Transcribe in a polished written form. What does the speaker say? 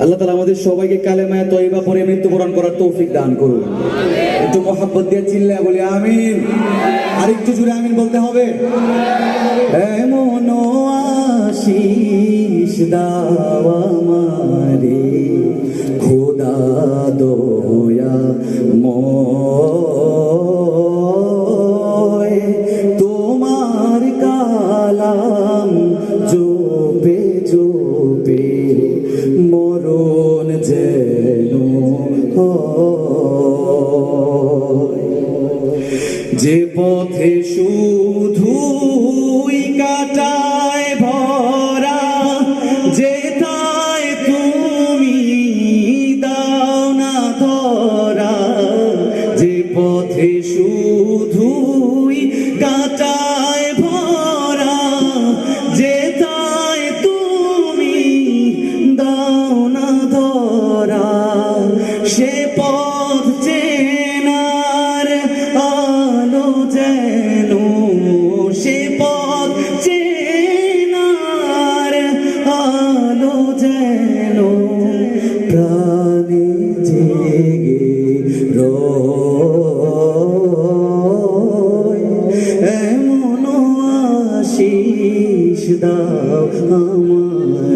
আল্লাহ তাআলা আমাদের সবাইকে কালেমায়ে তয়্যিবা পড়ে মৃত্যুবরণ করার তৌফিক দান করুন। একটু মহব্বত দিয়ে চিল্লায় বলি আমিন। আর একটু জোরে আমিন বলতে হবে। এমন আশিস দাও আমারে খোদা দয়া ময়, তোমার কালাম জপে জপে মরণ যেন হয়। যে পথে শুধুই কাটায় ভরা, যেথায় তুমি দাও না ধরা, যে পথে শুধুই কাটায় ভরা, যেথায় তুমি দাও না ধরা, সে পথ চেনার আলো যেন, সে পথ চেনার আলো যেন প্রাণে জেগে রয়। এমন আশিস দাও আমার